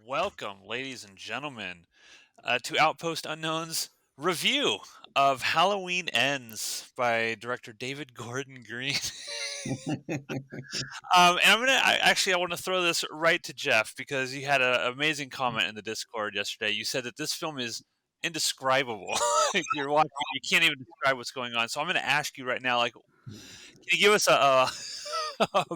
Welcome, ladies and gentlemen, to Outpost Unknown's review of Halloween Ends by director David Gordon Green. And I want to throw this right to Jeff because you had an amazing comment in the Discord yesterday. You said that this film is indescribable. Like, you're watching, you can't even describe what's going on. So I'm going to ask you right now, like, can you give us a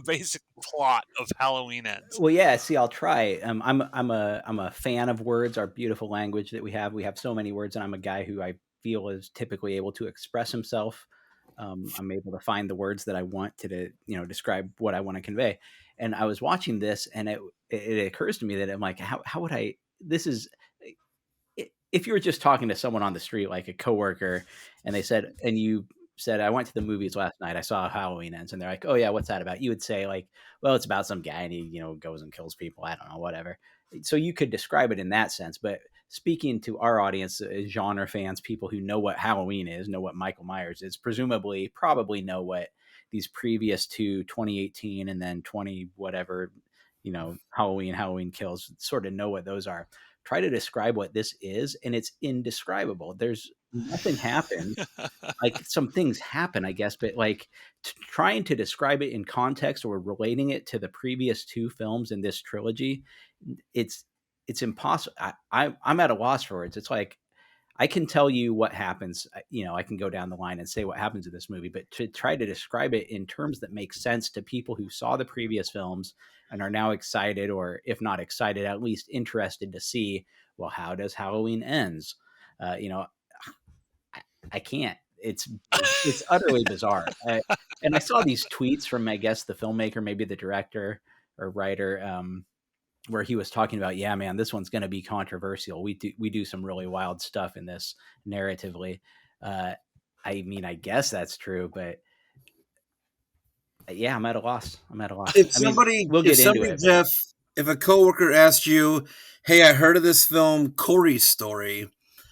basic plot of Halloween Ends? Well, yeah. See, I'll try. I'm a fan of words, our beautiful language that we have. We have so many words, and I'm a guy who I feel is typically able to express himself. I'm able to find the words that I want to describe what I want to convey. And I was watching this, and it occurs to me that I'm like, how would I? This is if you were just talking to someone on the street, like a coworker, and you said, I went to the movies last night. I saw Halloween Ends, and they're like, oh yeah, what's that about? You would say like, well, it's about some guy and he goes and kills people. I don't know, whatever. So you could describe it in that sense. But speaking to our audience, genre fans, people who know what Halloween is, know what Michael Myers is, presumably probably know what these previous two, 2018 and then 20 whatever, Halloween Kills, sort of know what those are. Try to describe what this is, and it's indescribable. There's nothing happens. Like, some things happen, I guess, but like trying to describe it in context or relating it to the previous two films in this trilogy, it's it's impossible. I'm at a loss for words. It's like I can tell you what happens. I can go down the line and say what happens in this movie, but to try to describe it in terms that make sense to people who saw the previous films and are now excited, or if not excited, at least interested to see, well, how does Halloween ends? Uh, you know, I can't. It's utterly bizarre. And I saw these tweets from, I guess, the filmmaker, maybe the director or writer, where he was talking about, yeah, man, this one's going to be controversial. We do some really wild stuff in this narratively. Uh, I mean, I guess that's true, but yeah, I'm at a loss. I'm at a loss. If I mean, somebody, we'll if get into somebody, it, but Jeff, if a coworker asked you, "Hey, I heard of this film, Corey's Story," could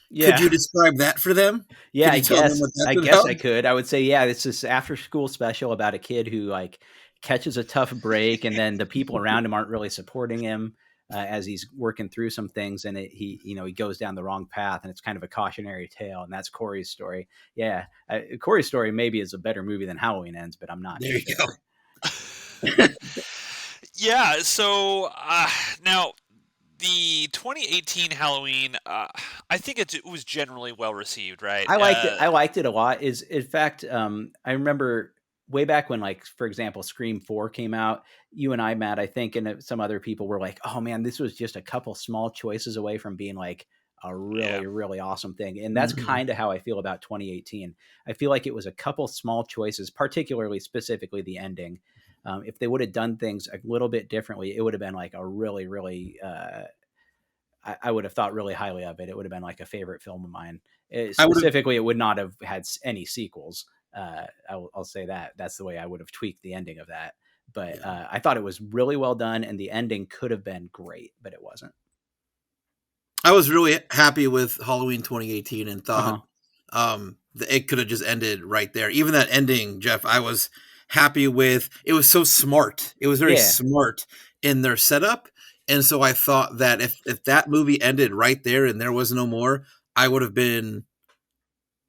yeah, you describe that for them? yeah, Could I you tell them guess, what I that's guess about? I could. I would say, yeah, it's this after school special about a kid who like catches a tough break, and then the people around him aren't really supporting him as he's working through some things, and he goes down the wrong path, and it's kind of a cautionary tale, and that's Corey's story. Yeah, Corey's story maybe is a better movie than Halloween Ends, but I'm not There you go. sure. Yeah, so now the 2018 Halloween, I think it was generally well received, right? I liked it. I liked it a lot. Is in fact, I remember way back when, like, for example, Scream 4 came out. You and I, Matt, I think, and some other people were like, "Oh man, this was just a couple small choices away from being like a Yeah. really, really awesome thing." And that's Mhm. kind of how I feel about 2018. I feel like it was a couple small choices, particularly specifically the ending. If they would have done things a little bit differently, it would have been like a really, really I would have thought really highly of it. It would have been like a favorite film of mine. I would have. Specifically, it would not have had any sequels. I'll say that. That's the way I would have tweaked the ending of that. But Yeah, I thought it was really well done, and the ending could have been great, but it wasn't. I was really happy with Halloween 2018 and Uh thought huh. that it could have just ended right there. Even that ending, Jeff, I was happy with. It was so smart. It was very Yeah. smart in their setup, and so I thought that if that movie ended right there and there was no more, I would have been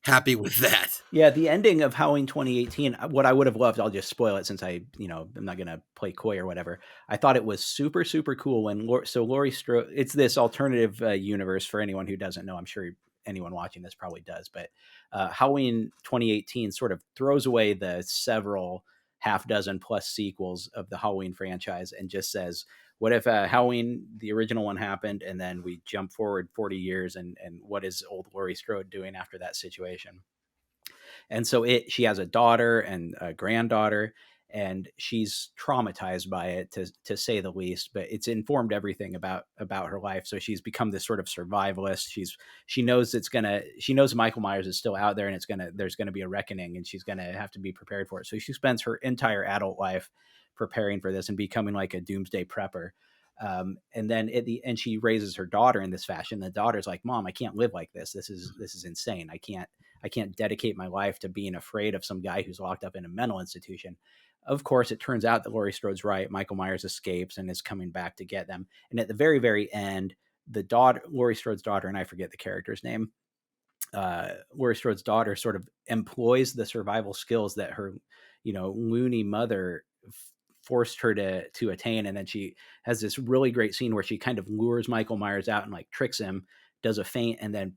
happy with that. Yeah, the ending of Halloween 2018, what I would have loved, I'll just spoil it since I'm not going to play coy or whatever. I thought it was super, super cool when, Laurie Strode, it's this alternative universe for anyone who doesn't know. I'm sure anyone watching this probably does, but Halloween 2018 sort of throws away the several half dozen plus sequels of the Halloween franchise and just says, what if Halloween, the original one, happened, and then we jump forward 40 years, and what is old Laurie Strode doing after that situation? And so she has a daughter and a granddaughter, and she's traumatized by it, to say the least, but it's informed everything about her life. So she's become this sort of survivalist. She knows Michael Myers is still out there, and there's gonna be a reckoning, and she's gonna have to be prepared for it. So she spends her entire adult life preparing for this and becoming like a doomsday prepper. And then at the end, she raises her daughter in this fashion. The daughter's like, "Mom, I can't live like this. This is insane. I can't dedicate my life to being afraid of some guy who's locked up in a mental institution." of course, it turns out that Laurie Strode's right. Michael Myers escapes and is coming back to get them. And at the very, very end, the daughter, Laurie Strode's daughter, and I forget the character's name, Laurie Strode's daughter sort of employs the survival skills that her, loony mother forced her to attain. And then she has this really great scene where she kind of lures Michael Myers out and like tricks him, does a feint, and then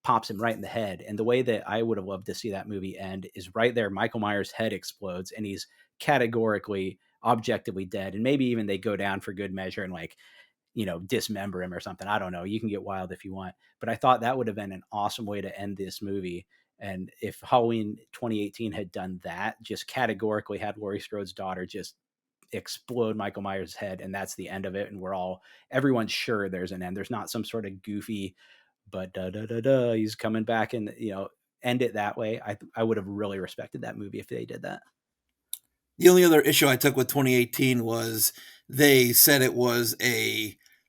pops him right in the head. And the way that I would have loved to see that movie end is right there. Michael Myers' head explodes and he's categorically, objectively dead. And maybe even they go down for good measure and like, dismember him or something. I don't know. You can get wild if you want. But I thought that would have been an awesome way to end this movie. And if Halloween 2018 had done that, just categorically had Laurie Strode's daughter just explode Michael Myers' head, and that's the end of it. And everyone's sure there's an end. There's not some sort of goofy, but he's coming back and, end it that way. I would have really respected that movie if they did that. The only other issue I took with 2018 was they said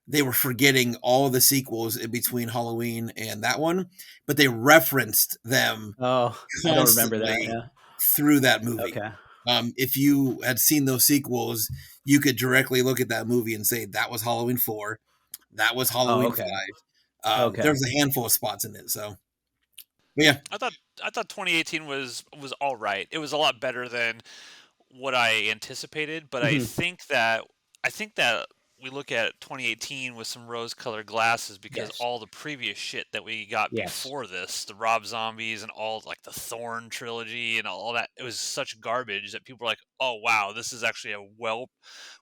they were forgetting all of the sequels in between Halloween and that one, but they referenced them I don't remember that. Yeah. Through that movie. Okay. If you had seen those sequels, you could directly look at that movie and say that was Halloween 4, that was Halloween 5. There was a handful of spots in it, so. But yeah, I thought 2018 was all right. It was a lot better than what I anticipated, but I think that we look at 2018 with some rose-colored glasses because all the previous shit that we got before this, the Rob Zombies and all like the Thorn trilogy and all that, it was such garbage that people were like, "Oh wow, this is actually a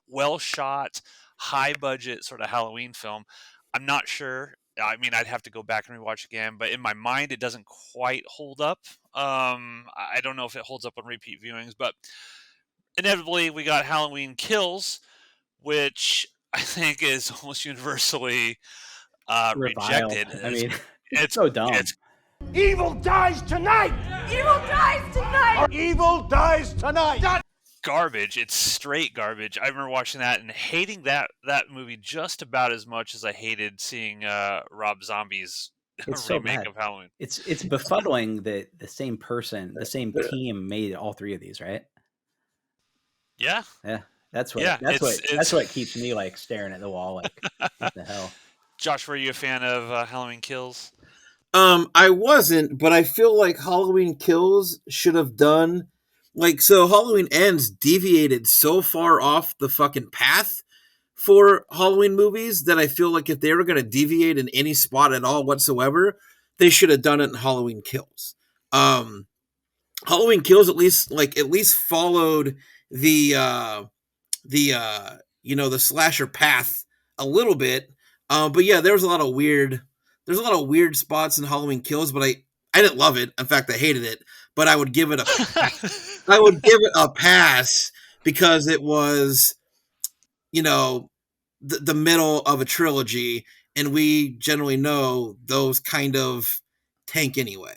well shot, high budget sort of Halloween film." I'm not sure. I mean, I'd have to go back and rewatch again, but in my mind, it doesn't quite hold up. I don't know if it holds up on repeat viewings, but inevitably we got Halloween Kills, which I think is almost universally rejected. I mean, it's so dumb. Evil dies tonight! Evil dies tonight! Evil dies tonight! Garbage. It's straight garbage. I remember watching that and hating that movie just about as much as I hated seeing Rob Zombie's remake of Halloween. It's befuddling that the same person, the same team made all three of these, right? Yeah. That's what keeps me like staring at the wall like what the hell. Josh, were you a fan of Halloween Kills? I wasn't, but I feel like Halloween Kills should have done so Halloween Ends deviated so far off the fucking path for Halloween movies that I feel like if they were going to deviate in any spot at all whatsoever, they should have done it in Halloween Kills. Halloween Kills at least followed the slasher path a little bit. But yeah, there's a lot of weird spots in Halloween Kills, but I didn't love it. In fact, I hated it, but I would give it a pass because it was, the middle of a trilogy, and we generally know those kind of tank anyway.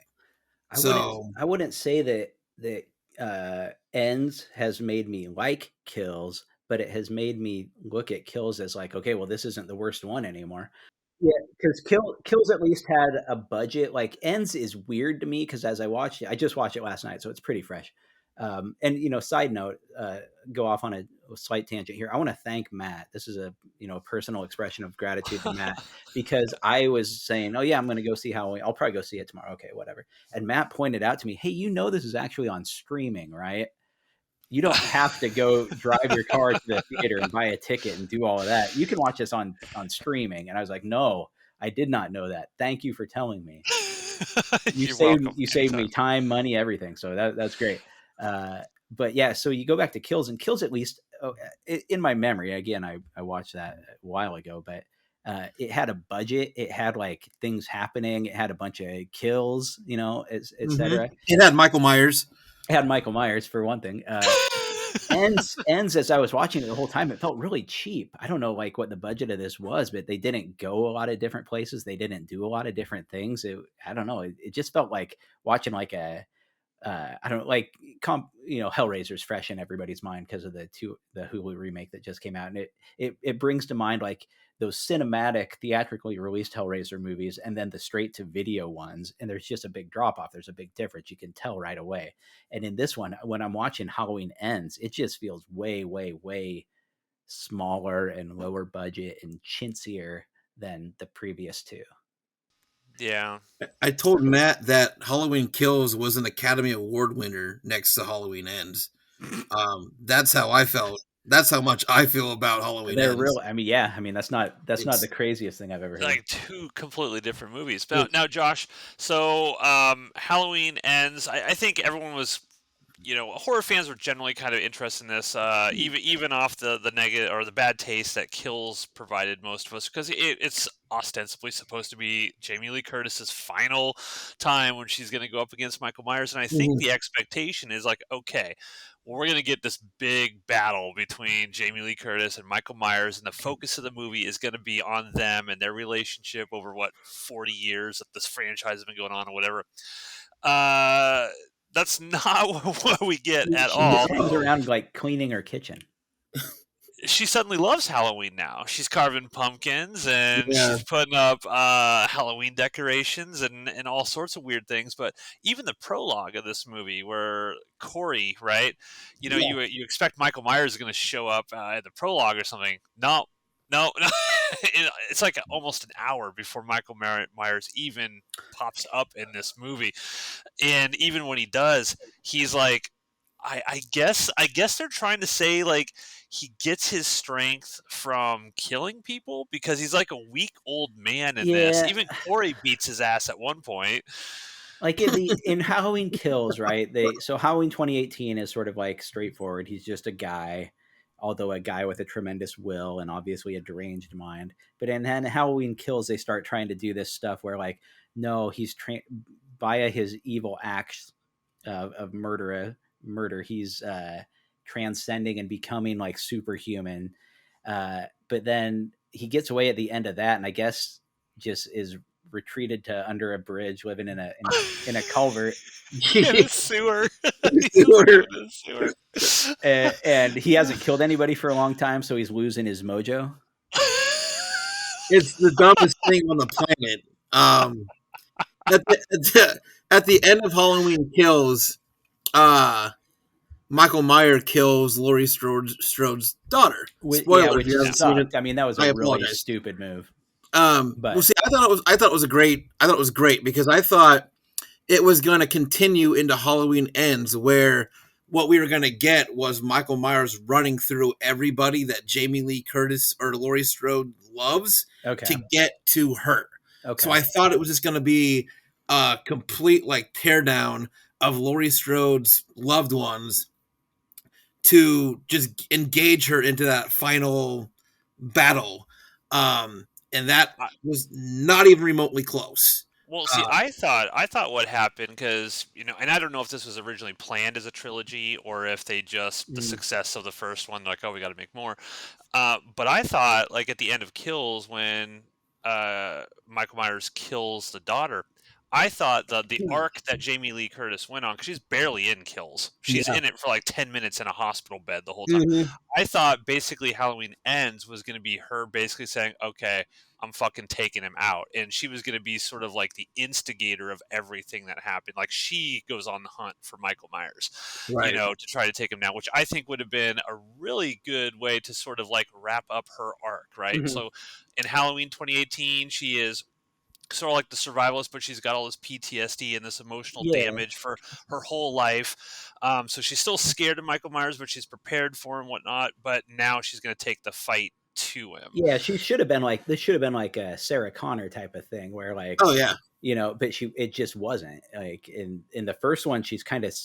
I wouldn't say that Ends has made me like Kills, but it has made me look at Kills as like, okay, well, this isn't the worst one anymore. Yeah, because Kills at least had a budget. Like Ends is weird to me because as I watched it, I just watched it last night, so it's pretty fresh. And side note, go off on a slight tangent here. I want to thank Matt. This is a personal expression of gratitude to Matt because I was saying, oh yeah, I'm going to go see Halloween. I'll probably go see it tomorrow. Okay, whatever. And Matt pointed out to me, hey, this is actually on streaming, right? You don't have to go drive your car to the theater and buy a ticket and do all of that. You can watch this on streaming. And I was like, no, I did not know that. Thank you for telling me. You saved me time, money, everything. So that's great. But yeah, so you go back to Kills, and Kills at least in my memory, again, I watched that a while ago, but it had a budget. It had like things happening. It had a bunch of kills, et cetera. It had Michael Myers. It had Michael Myers for one thing. Ends as I was watching it the whole time, it felt really cheap. I don't know like what the budget of this was, but they didn't go a lot of different places. They didn't do a lot of different things. I don't know. It just felt like watching like a I don't like Hellraiser's fresh in everybody's mind because of the Hulu remake that just came out, and it brings to mind like those cinematic theatrically released Hellraiser movies and then the straight to video ones, and there's just a big drop off. There's a big difference. You can tell right away. And in this one, when I'm watching Halloween Ends, it just feels way, way, way smaller and lower budget and chintzier than the previous two. Yeah. I told Matt that Halloween Kills was an Academy Award winner next to Halloween Ends. That's how I felt. That's how much I feel about Halloween They're Ends. real. I mean, that's not the craziest thing I've ever heard. Like two completely different movies. Now, Josh, so Halloween Ends. I think everyone was, horror fans were generally kind of interested in this, even off the negative or the bad taste that Kills provided most of us, because it's ostensibly supposed to be Jamie Lee Curtis's final time when she's going to go up against Michael Myers, and I think the expectation is like, okay, well, we're going to get this big battle between Jamie Lee Curtis and Michael Myers, and the focus of the movie is going to be on them and their relationship over 40 years that this franchise has been going on or whatever. That's not what we get at all. She runs around like cleaning her kitchen. She suddenly loves Halloween now. She's carving pumpkins and she's putting up Halloween decorations and all sorts of weird things. But even the prologue of this movie, where Corey, right? You expect Michael Myers is going to show up at the prologue or something. No. It's like almost an hour before Michael Myers even pops up in this movie, and even when he does, he's like, I guess they're trying to say like he gets his strength from killing people because he's like a weak old man in this. Even Corey beats his ass at one point. Like in Halloween Kills, right? So Halloween 2018 is sort of like straightforward. He's just a guy, although a guy with a tremendous will and obviously a deranged mind. But in Halloween Kills, they start trying to do this stuff where like, no, he's via his evil acts of murder, he's transcending and becoming like superhuman. But then he gets away at the end of that, and I guess just is retreated to under a bridge, living in a culvert, in a sewer. And he hasn't killed anybody for a long time, so he's losing his mojo. It's the dumbest thing on the planet. At the end of Halloween Kills, Michael Myers kills Laurie Strode's daughter. Spoiler, which sucked. I mean, that was a really stupid move. Well, see, I thought it was great because I thought it was going to continue into Halloween Ends, where what we were going to get was Michael Myers running through everybody that Jamie Lee Curtis or Laurie Strode loves to get to her. Okay. So I thought it was just going to be a complete like teardown of Laurie Strode's loved ones to just engage her into that final battle. And that was not even remotely close. Well, see, I thought what happened, because, and I don't know if this was originally planned as a trilogy or if they just, the success of the first one, like, oh, we got to make more. But I thought, like, at the end of Kills, when Michael Myers kills the daughter, I thought the arc that Jamie Lee Curtis went on, because she's barely in Kills. She's in it for like 10 minutes in a hospital bed the whole time. Mm-hmm. I thought basically Halloween Ends was going to be her basically saying, okay, I'm fucking taking him out. And she was going to be sort of like the instigator of everything that happened. Like she goes on the hunt for Michael Myers, to try to take him down, which I think would have been a really good way to sort of like wrap up her arc, right? Mm-hmm. So in Halloween 2018, she is sort of like the survivalist, but she's got all this PTSD and this emotional damage for her whole life. So she's still scared of Michael Myers, but she's prepared for him, whatnot. But now she's going to take the fight to him. Yeah, this should have been like a Sarah Connor type of thing, where like, but it just wasn't. Like in the first one, she's kind of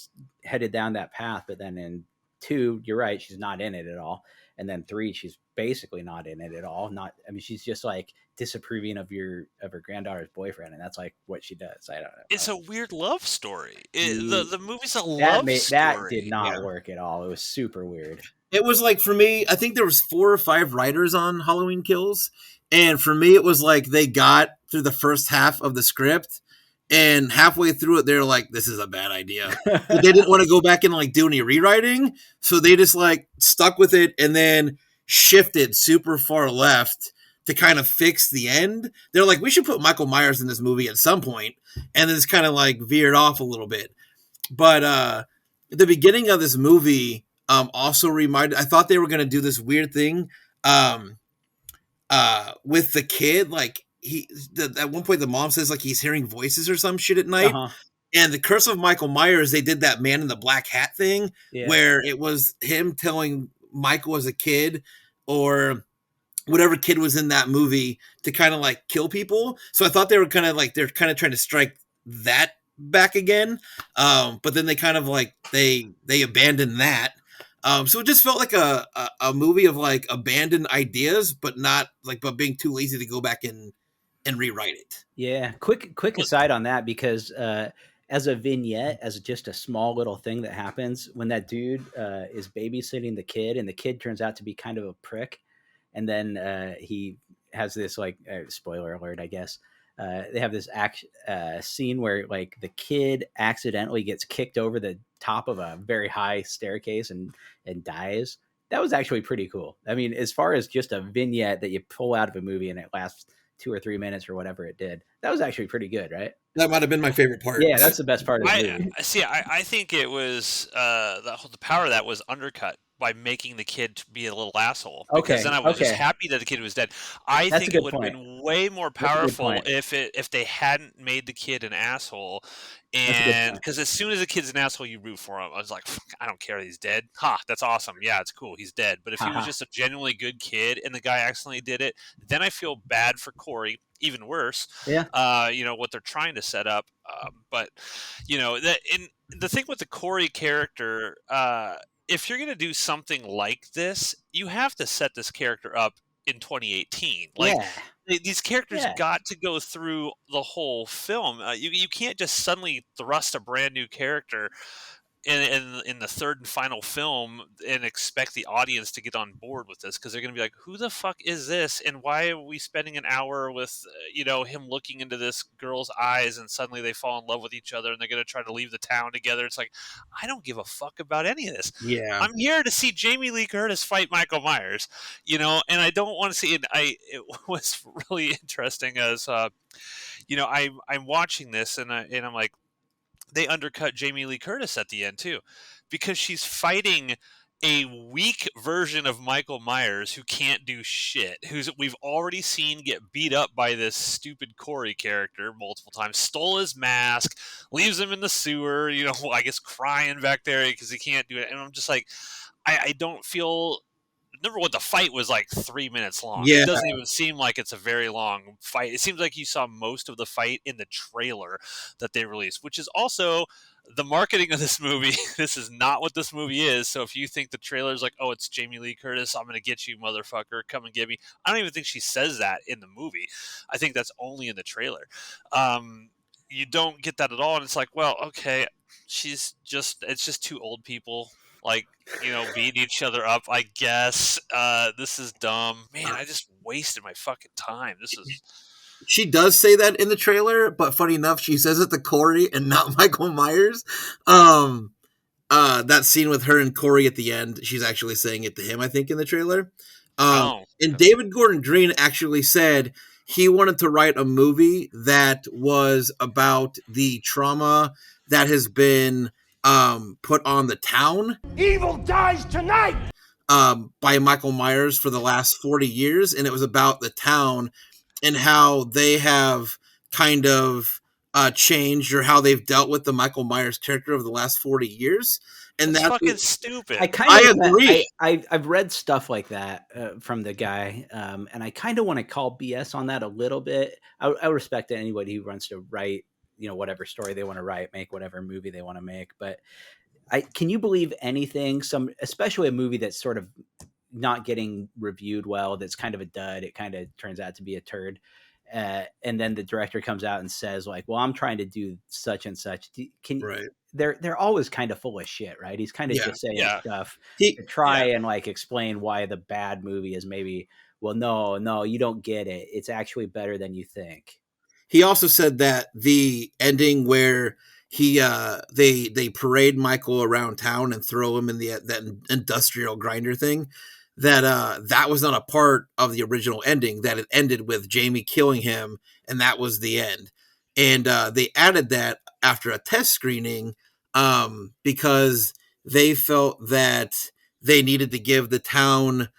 headed down that path, but then in 2, you're right, she's not in it at all. And then 3, she's basically not in it at all. She's just like disapproving of her granddaughter's boyfriend, and that's like what she does. I don't know. It's a weird love story. The movie's a love story. That did not work at all. It was super weird. It was like, for me, I think there was 4 or 5 writers on Halloween Kills, and for me, it was like they got through the first half of the script, and halfway through it, they're like, "This is a bad idea." But they didn't want to go back and like do any rewriting, so they just like stuck with it and then shifted super far left to kind of fix the end. They're like, "We should put Michael Myers in this movie at some point," and then it's kind of like veered off a little bit. But the beginning of this movie also reminded. I thought they were going to do this weird thing with the kid, like at one point the mom says like he's hearing voices or some shit at night. Uh-huh. And the Curse of Michael Myers, they did that Man in the Black Hat thing, Yeah. where it was him telling Michael as a kid or whatever kid was in that movie to kind of like kill people. So I thought they were kind of like, they're kind of trying to strike that back again. But then they kind of like, they abandoned that. So it just felt like a movie of like abandoned ideas, but not like, but being too lazy to go back and rewrite it. Yeah. Quick aside on that, because as a vignette, as just a small little thing that happens when that dude is babysitting the kid, and the kid turns out to be kind of a prick, and then he has this like spoiler alert, I guess. They have this scene where like the kid accidentally gets kicked over the top of a very high staircase and dies. That was actually pretty cool. I mean, as far as just a vignette that you pull out of a movie and it lasts 2 or 3 minutes or whatever it did, that was actually pretty good, right? That might have been my favorite part. Yeah, that's the best part of the movie. I think it was the power of that was undercut by making the kid be a little asshole. Because then I was just happy that the kid was dead. I think it would have been way more powerful if they hadn't made the kid an asshole. And because as soon as a kid's an asshole, you root for him. I was like, I don't care that he's dead. Ha, that's awesome. Yeah, it's cool. He's dead. But if he was just a genuinely good kid and the guy accidentally did it, then I feel bad for Corey. Even worse, what they're trying to set up. But the thing with the Corey character, if you're going to do something like this, you have to set this character up in 2018. Like these characters got to go through the whole film. You can't just suddenly thrust a brand new character in the third and final film and expect the audience to get on board with this, because they're going to be like, who the fuck is this, and why are we spending an hour with him looking into this girl's eyes, and suddenly they fall in love with each other and they're going to try to leave the town together. It's like, I don't give a fuck about any of this. I'm here to see Jamie Lee Curtis fight Michael Myers, and I don't want to see it. It was really interesting as I'm watching this and I'm like, they undercut Jamie Lee Curtis at the end too, because she's fighting a weak version of Michael Myers who can't do shit, who's we've already seen get beat up by this stupid Corey character multiple times, stole his mask, leaves him in the sewer, I guess crying back there because he can't do it. And I'm just like, I don't feel... Number one, the fight was like 3 minutes long. Yeah. It doesn't even seem like it's a very long fight. It seems like you saw most of the fight in the trailer that they released, which is also the marketing of this movie. This is not what this movie is. So if you think the trailer is like, oh, it's Jamie Lee Curtis, I'm going to get you, motherfucker, come and get me. I don't even think she says that in the movie. I think that's only in the trailer. You don't get that at all. And it's like, well, okay, it's just two old people beating each other up, I guess. This is dumb. Man, I just wasted my fucking time. She does say that in the trailer, but funny enough, she says it to Corey and not Michael Myers. That scene with her and Corey at the end, she's actually saying it to him, I think, in the trailer. And David Gordon Green actually said he wanted to write a movie that was about the trauma that has been put on the town. Evil dies tonight! By Michael Myers for the last 40 years. And it was about the town and how they have kind of changed, or how they've dealt with the Michael Myers character over the last 40 years. And that's fucking stupid. I agree. I've read stuff like that from the guy, and I kind of want to call BS on that a little bit. I respect anybody who wants to write whatever story they want to write, make whatever movie they want to make. But can you believe anything, especially a movie that's sort of not getting reviewed well, that's kind of a dud, it kind of turns out to be a turd. And then the director comes out and says like, well, I'm trying to do such and such. Right. They're always kind of full of shit, right? He's kind of just saying stuff to try and like explain why the bad movie is maybe, well, no, you don't get it. It's actually better than you think. he also said that the ending where they parade Michael around town and throw him in that industrial grinder thing, that was not a part of the original ending, that it ended with Jamie killing him and that was the end. And they added that after a test screening because they felt that they needed to give the town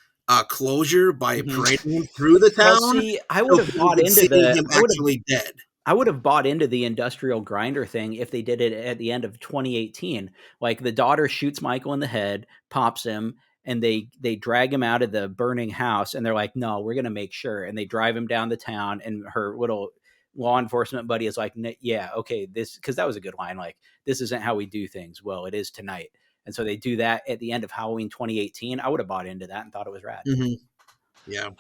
closure by parading him through the town. Well, see, I would have bought into him actually dead. I would have bought into the industrial grinder thing if they did it at the end of 2018. Like the daughter shoots Michael in the head, pops him, and they drag him out of the burning house. And they're like, no, we're going to make sure. And they drive him down the town. And her little law enforcement buddy is like, yeah, okay, because that was a good line. Like, this isn't how we do things. Well, it is tonight. And so they do that at the end of Halloween 2018. I would have bought into that and thought it was rad. Mm-hmm. Yeah.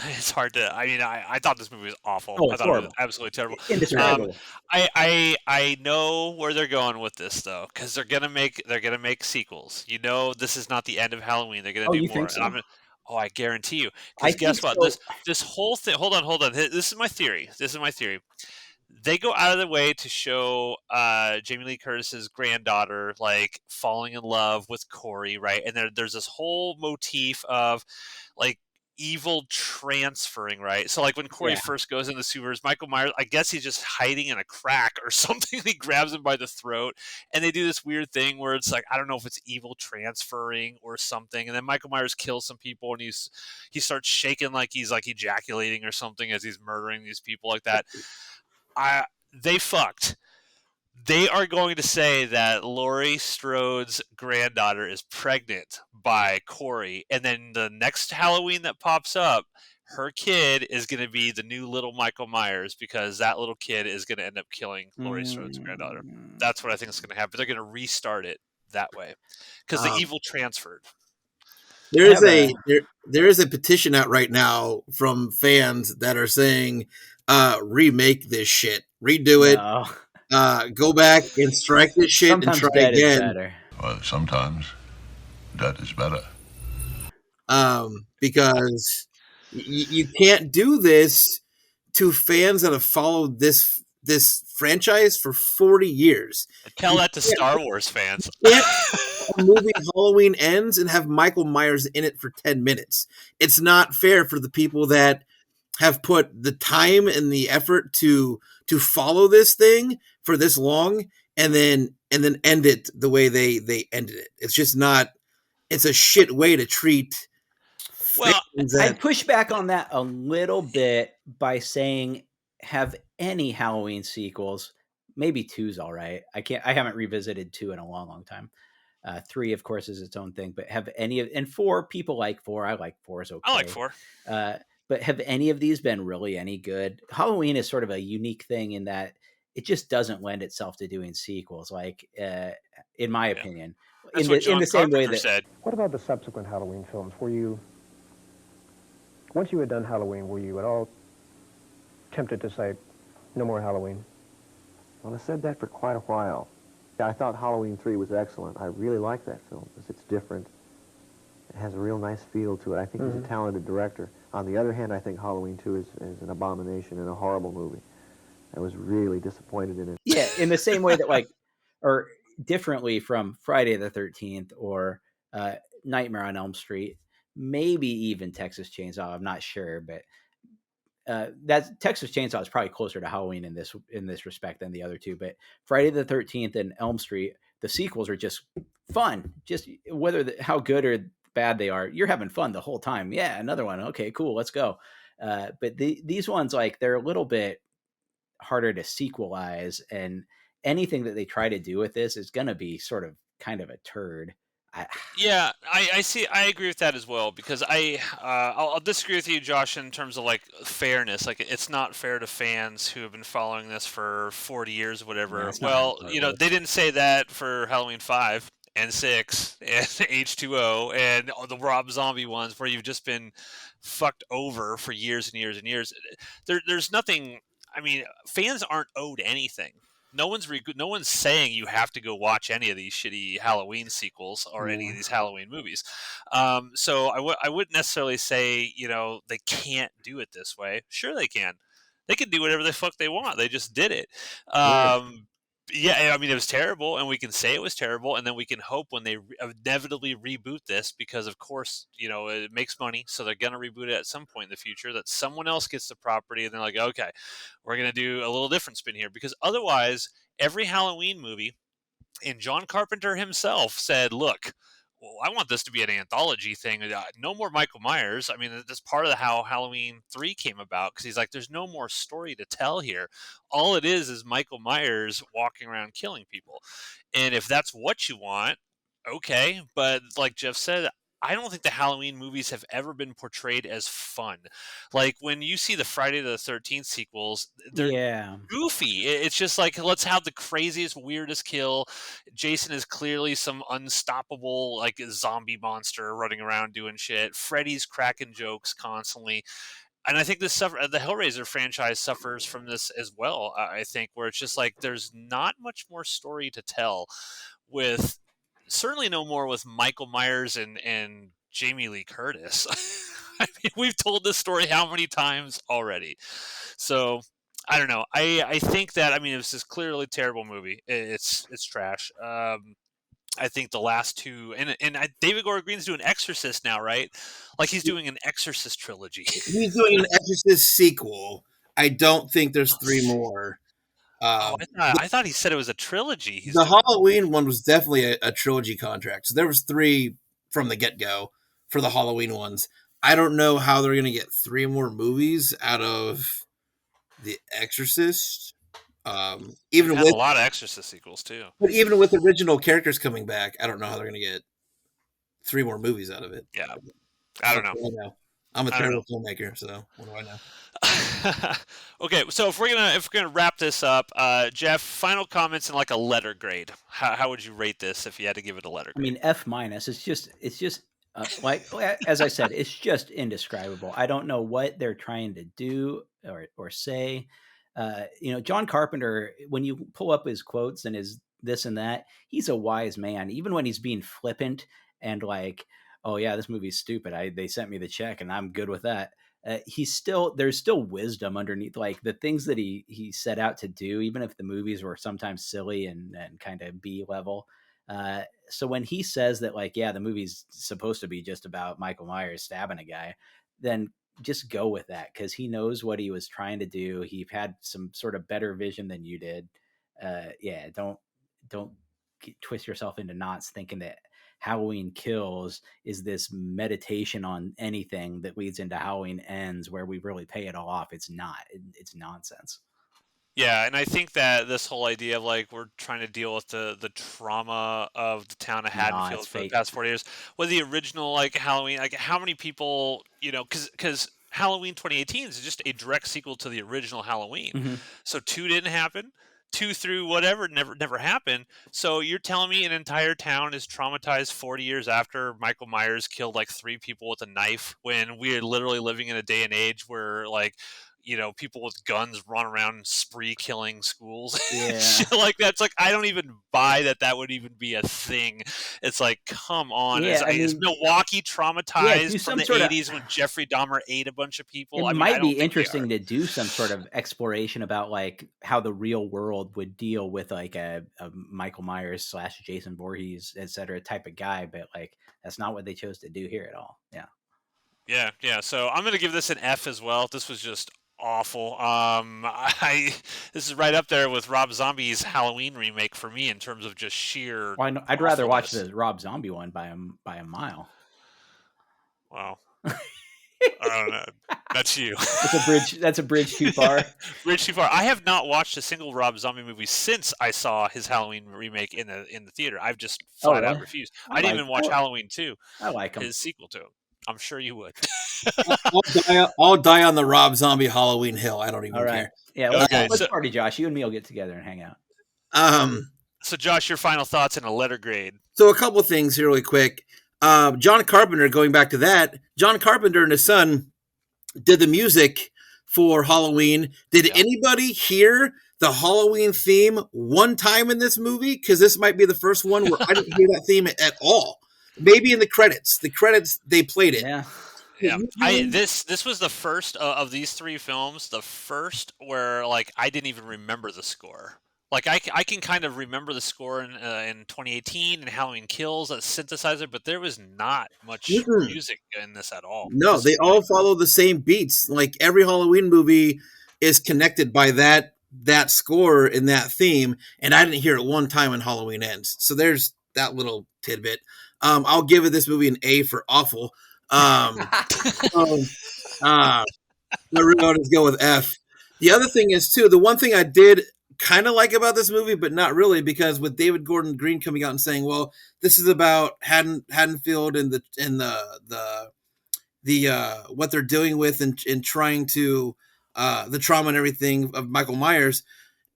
It's hard to. I mean, I thought this movie was awful. Oh, I it's thought horrible. it was absolutely terrible. Indescribable. I know where they're going with this though, because they're gonna make sequels. You know, this is not the end of Halloween. They're gonna do you more. think so? And I guarantee you. I Because guess think what? so. This whole thing. Hold on. This is my theory. They go out of their way to show Jamie Lee Curtis's granddaughter like falling in love with Corey, right? And there's this whole motif of like evil transferring, right? So like when Corey first goes in the sewers, Michael Myers, I guess he's just hiding in a crack or something. He grabs him by the throat, and they do this weird thing where it's like, I don't know if it's evil transferring or something. And then Michael Myers kills some people, and he starts shaking like he's like ejaculating or something as he's murdering these people like that. They fucked. They are going to say that Laurie Strode's granddaughter is pregnant by Corey, and then the next Halloween that pops up, her kid is going to be the new little Michael Myers because that little kid is going to end up killing Laurie Strode's granddaughter. That's what I think is going to happen. They're going to restart it that way because the evil transferred. There is a petition out right now from fans that are saying, remake this shit, redo it. Go back and strike this shit Sometimes and try dead again. Is better. Well, sometimes that is better. Because you can't do this to fans that have followed this franchise for 40 years. Tell that to Star Wars fans. A movie Halloween ends and have Michael Myers in it for 10 minutes. It's not fair for the people that have put the time and the effort to follow this thing for this long and then end it the way they ended it. It's just not. It's a shit way to treat. Well, I'd push back on that a little bit by saying have any Halloween sequels. Maybe 2's all right. I haven't revisited 2 in a long time. 3, of course, is its own thing. But have any of, and 4, people like 4. I like 4 is okay. I like 4. But have any of these been really any good? Halloween is sort of a unique thing in that it just doesn't lend itself to doing sequels. Like, in my opinion, That's in what John the same way Carpenter that said. What about the subsequent Halloween films? Once you had done Halloween, were you at all tempted to say, no more Halloween? Well, I said that for quite a while. I thought Halloween 3 was excellent. I really like that film because it's different. It has a real nice feel to it. I think he's a talented director. On the other hand, I think Halloween 2 is an abomination and a horrible movie. I was really disappointed in it. Yeah, in the same way that, like, or differently from Friday the 13th or Nightmare on Elm Street, maybe even Texas Chainsaw. I'm not sure, but that's Texas Chainsaw is probably closer to Halloween in this respect than the other two. But Friday the 13th and Elm Street, the sequels are just fun. Just whether how good or bad they are, you're having fun the whole time. Yeah, another one. Okay, cool, let's go. But these ones, like, they're a little bit harder to sequelize, and anything that they try to do with this is going to be sort of kind of a turd. Yeah, I see. I agree with that as well because I'll disagree with you, Josh, in terms of like fairness. Like, it's not fair to fans who have been following this for 40 years or whatever. Yeah, well, they didn't say that for Halloween 5 and 6 and H2O and the Rob Zombie ones where you've just been fucked over for years and years and years. There's nothing. I mean, fans aren't owed anything. no one's saying you have to go watch any of these shitty Halloween sequels or any of these Halloween movies. So I wouldn't necessarily say, they can't do it this way. Sure, they can. They can do whatever the fuck they want. They just did it. Yeah, I mean, it was terrible, and we can say it was terrible, and then we can hope when they inevitably reboot this, because of course, it makes money, so they're going to reboot it at some point in the future, that someone else gets the property, and they're like, okay, we're going to do a little different spin here, because otherwise, every Halloween movie, and John Carpenter himself said, look, well, I want this to be an anthology thing. No more Michael Myers. I mean, that's part of how Halloween 3 came about, because he's like, there's no more story to tell here. All it is Michael Myers walking around killing people. And if that's what you want, okay. But like Jeff said, I don't think the Halloween movies have ever been portrayed as fun. Like when you see the Friday the 13th sequels, they're goofy. It's just like, let's have the craziest, weirdest kill. Jason is clearly some unstoppable like zombie monster running around doing shit. Freddy's cracking jokes constantly. And I think the Hellraiser franchise suffers from this as well, I think, where it's just like there's not much more story to tell, with certainly no more with Michael Myers and Jamie Lee Curtis. I mean, we've told this story how many times already? So I don't know. I think that, I mean, it was this clearly terrible movie. It's trash. I think the last two, and David Gordon Green's doing Exorcist now, right? Like he's doing an Exorcist trilogy. He's doing an Exorcist sequel. I don't think there's 3 more. I thought he said it was a trilogy. The Halloween one was definitely a trilogy contract. So there was 3 from the get-go for the Halloween ones. I don't know how they're going to get 3 more movies out of The Exorcist. Even with a lot of Exorcist sequels too. But even with original characters coming back, I don't know how they're going to get 3 more movies out of it. Yeah, I don't know. I'm a terrible filmmaker, so what do I know? Okay, so if we're gonna wrap this up, Jeff, final comments and like a letter grade. How would you rate this if you had to give it a letter grade? I mean, F-. It's just like as I said, it's just indescribable. I don't know what they're trying to do or say. John Carpenter, when you pull up his quotes and his this and that, he's a wise man. Even when he's being flippant and like, oh yeah, this movie's stupid. They sent me the check and I'm good with that. There's still wisdom underneath, like the things that he set out to do, even if the movies were sometimes silly and kind of B level. So when he says that, like, yeah, the movie's supposed to be just about Michael Myers stabbing a guy, then just go with that, because he knows what he was trying to do. He had some sort of better vision than you did. Don't twist yourself into knots thinking that Halloween Kills is this meditation on anything that leads into Halloween Ends, where we really pay it all off. It's not. It's nonsense. Yeah, and I think that this whole idea of like we're trying to deal with the trauma of the town of Haddonfield for the past 40 years, with the original like Halloween, like how many people, because Halloween 2018 is just a direct sequel to the original Halloween. Mm-hmm. So 2 didn't happen. 2 through whatever never happened. So you're telling me an entire town is traumatized 40 years after Michael Myers killed like 3 people with a knife, when we're literally living in a day and age where like, people with guns run around and spree killing schools. Yeah. Shit like that. It's like, I don't even buy that would even be a thing. It's like, come on. Yeah, is Milwaukee traumatized from the 80s when Jeffrey Dahmer ate a bunch of people? It might be interesting to do some sort of exploration about like how the real world would deal with like a Michael Myers / Jason Voorhees, etc. type of guy, but like that's not what they chose to do here at all. Yeah. So I'm going to give this an F as well. This was just awful. This is right up there with Rob Zombie's Halloween remake for me in terms of just sheer. Well, I'd rather watch the Rob Zombie one by a mile. Wow. I don't know. That's you. That's a bridge too far. Bridge too far. I have not watched a single Rob Zombie movie since I saw his Halloween remake in the theater. I've just flat out refused. I didn't even watch Halloween 2. I like him. His sequel to him. I'm sure you would. I'll die on the Rob Zombie Halloween hill. I don't even care. Yeah, let's party, Josh. You and me will get together and hang out. So, Josh, your final thoughts in a letter grade. So a couple things here really quick. John Carpenter, going back to that, John Carpenter and his son did the music for Halloween. Did anybody hear the Halloween theme one time in this movie, because this might be the first one where I didn't hear that theme at all. Maybe in the credits. The credits, they played it. Yeah. Yeah, this was the first of these three films, the first where like I didn't even remember the score. Like I can kind of remember the score in 2018 and Halloween Kills, a synthesizer, but there was not much music in this at all. No, they all follow the same beats. Like every Halloween movie is connected by that score and that theme, and I didn't hear it one time in Halloween Ends. So there's that little tidbit. I'll give it this movie an A for awful. I really want to go with F. The other thing is too, the one thing I did kind of like about this movie, but not really, because with David Gordon Green coming out and saying, "Well, this is about Haddonfield and the what they're dealing with and trying to the trauma and everything of Michael Myers."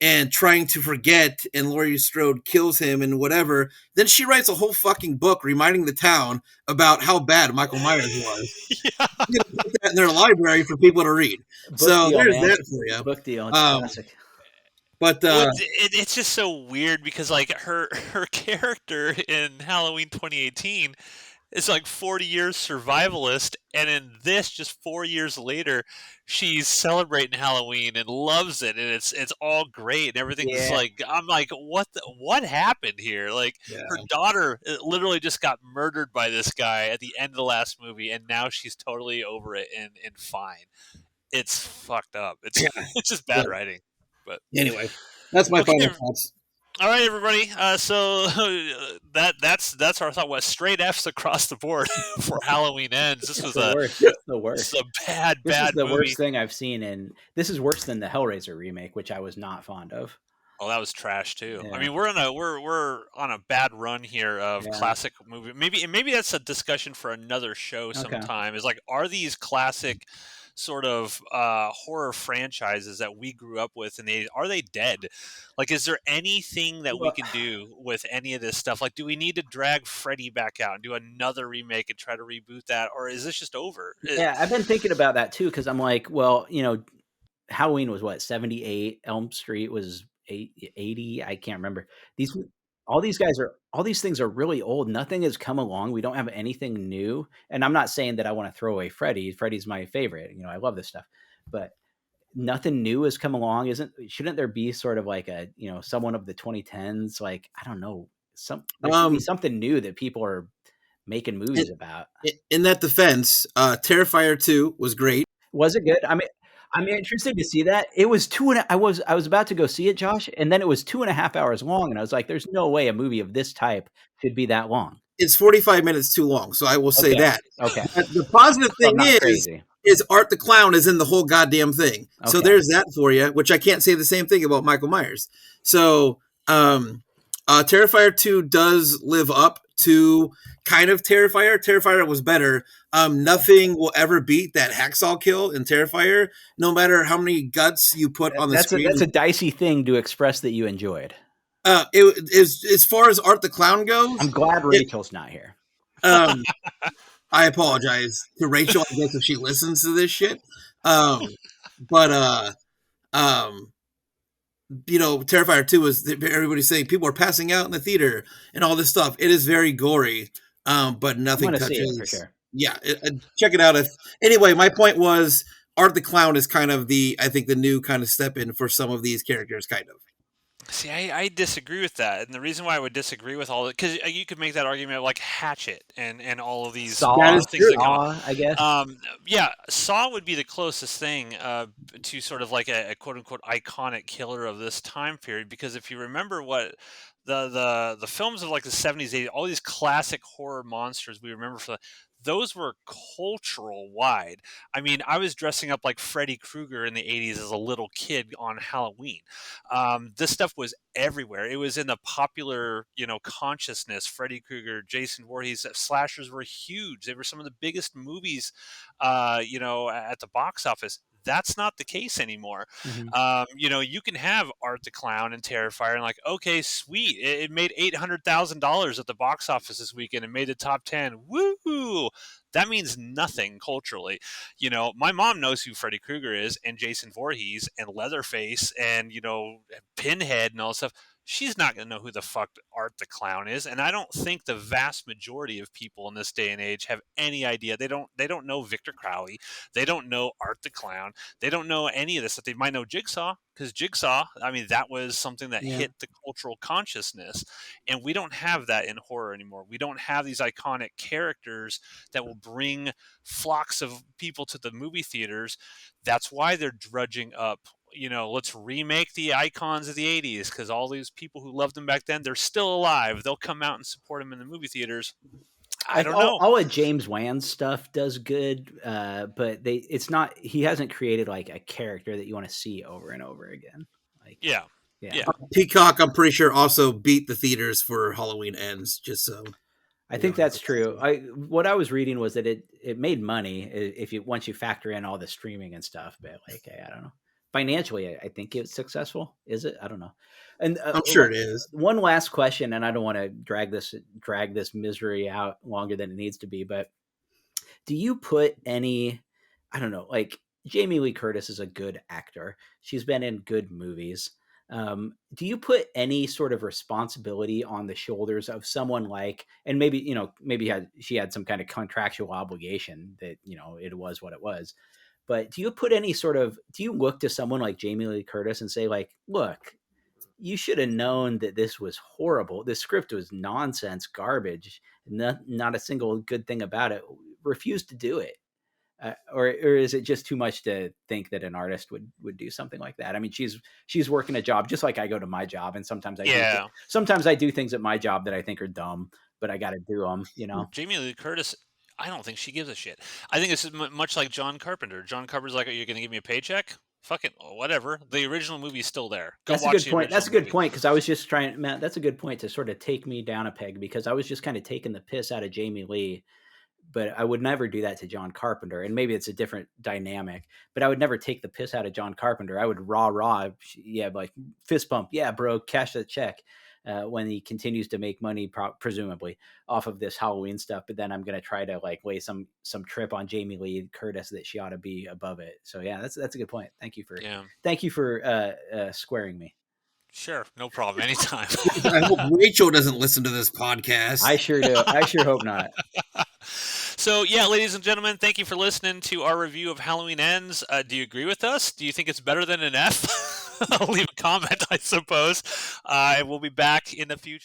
And trying to forget, and Laurie Strode kills him and whatever. Then she writes a whole fucking book reminding the town about how bad Michael Myers was. Yeah. You can put that in their library for people to read. Book so deal, there's that for you. Book deal. Classic. But it's just so weird because like her character in Halloween 2018 is like 40 years survivalist, and in this, just 4 years later, she's celebrating Halloween and loves it, and it's all great and everything's like, I'm like, what happened here? Like her daughter literally just got murdered by this guy at the end of the last movie, and now she's totally over it and fine. It's fucked up. It's just bad writing. But anyway, that's my final thoughts. All right, everybody. So that's our thought. What straight Fs across the board for Halloween Ends. This was the worst. This is a bad this is the movie. Worst thing I've seen, and this is worse than the Hellraiser remake, which I was not fond of. Oh, that was trash too. Yeah. I mean, we're on a bad run here of classic movie. Maybe that's a discussion for another show sometime. Okay. Is like, are these classic sort of horror franchises that we grew up with, and are they dead? Like, is there anything that we can do with any of this stuff? Like, do we need to drag Freddy back out and do another remake and try to reboot that, or is this just over? Yeah, I've been thinking about that too, because I'm like, well, Halloween was what, 78, Elm Street was 80, I can't remember. All these things are really old. Nothing has come along. We don't have anything new. And I'm not saying that I want to throw away Freddy. Freddy's my favorite. I love this stuff. But nothing new has come along. Shouldn't there be sort of like a, someone of the 2010s? Like, I don't know. There should be something new that people are making movies about. In that defense, Terrifier 2 was great. Was it good? I mean, I'm interested to see that. It was I was about to go see it, Josh, and then it was 2.5 hours long, and I was like, "There's no way a movie of this type should be that long." It's 45 minutes too long, so I will say that. Okay. The positive thing is Art the Clown is in the whole goddamn thing. Okay. So there's that for you, which I can't say the same thing about Michael Myers. So Terrifier 2 does live up to kind of Terrifier. Terrifier was better. Nothing will ever beat that hacksaw kill in Terrifier, no matter how many guts you put on the screen. That's a dicey thing to express that you enjoyed. It is, as far as Art the Clown goes. I'm glad Rachel's not here. I apologize to Rachel, I guess, if she listens to this shit. Terrifier 2 is everybody's saying people are passing out in the theater and all this stuff. It is very gory, but nothing touches. See it for sure. Yeah, check it out. Anyway, my point was Art the Clown is kind of the new kind of step in for some of these characters, kind of. See, I disagree with that, and the reason why I would disagree with all of it, because you could make that argument of like Hatchet and all of these things. Saw, I guess. Yeah, Saw would be the closest thing to sort of like a quote unquote iconic killer of this time period, because if you remember what the films of like the 70s, 80s, all these classic horror monsters we remember those were cultural wide. I mean, I was dressing up like Freddy Krueger in the 80s as a little kid on Halloween. This stuff was everywhere. It was in the popular, consciousness. Freddy Krueger, Jason Voorhees, slashers were huge. They were some of the biggest movies, at the box office. That's not the case anymore. Mm-hmm. You can have Art the Clown and Terrifier and like, okay, sweet. It made $800,000 at the box office this weekend and made the top 10. Woo! that means nothing culturally. You know, my mom knows who Freddy Krueger is and Jason Voorhees and Leatherface and, you know, Pinhead and all this stuff. She's not going to know who the fuck Art the Clown is, and I don't think the vast majority of people in this day and age have any idea. They don't know Victor Crowley. They don't know Art the Clown. They don't know any of this stuff. They might know Jigsaw, because Jigsaw, I mean, that was something that hit the cultural consciousness, and we don't have that in horror anymore. We don't have these iconic characters that will bring flocks of people to the movie theaters. That's why they're drudging up, you know, let's remake the icons of the 80s, because all these people who loved them back then, they're still alive. They'll come out and support them in the movie theaters. I don't know. All of James Wan's stuff does good, but it's not. He hasn't created like a character that you want to see over and over again. Like, yeah. Peacock, I'm pretty sure, also beat the theaters for Halloween Ends. Just so I think that's true. What I was reading was that it made money once you factor in all the streaming and stuff. But like, I don't know. Financially, I think it's successful. Is it? I don't know. And I'm sure it is. One last question, and I don't want to drag this misery out longer than it needs to be, but do you put any, I don't know, like Jamie Lee Curtis is a good actor. She's been in good movies. Do you put any sort of responsibility on the shoulders of someone like, and maybe she had some kind of contractual obligation that, you know, it was what it was. But do you look to someone like Jamie Lee Curtis and say, like, look, you should have known that this was horrible. The script was nonsense, garbage, not a single good thing about it. Refuse to do it. Or is it just too much to think that an artist would do something like that? I mean, she's working a job just like I go to my job, and sometimes I do things at my job that I think are dumb, but I got to do them, you know. Jamie Lee Curtis, I don't think she gives a shit. I think it's much like John Carpenter. John Carpenter's like, "Are you going to give me a paycheck? Fuck it, whatever." The original movie's still there. Go that's watch a good the point. That's a good movie. point, because I was just trying, Matt. That's a good point to sort of take me down a peg, because I was just kind of taking the piss out of Jamie Lee. But I would never do that to John Carpenter. And maybe it's a different dynamic, but I would never take the piss out of John Carpenter. I would rah, yeah, like fist pump. Yeah, bro, cash the check when he continues to make money, presumably, off of this Halloween stuff. But then I'm going to try to like lay some trip on Jamie Lee Curtis that she ought to be above it. So yeah, that's a good point. Thank you for squaring me. Sure, no problem. Anytime. I hope Rachel doesn't listen to this podcast. I sure do. I sure hope not. So, yeah, ladies and gentlemen, thank you for listening to our review of Halloween Ends. Do you agree with us? Do you think it's better than an F? Leave a comment, I suppose. And we'll be back in the future.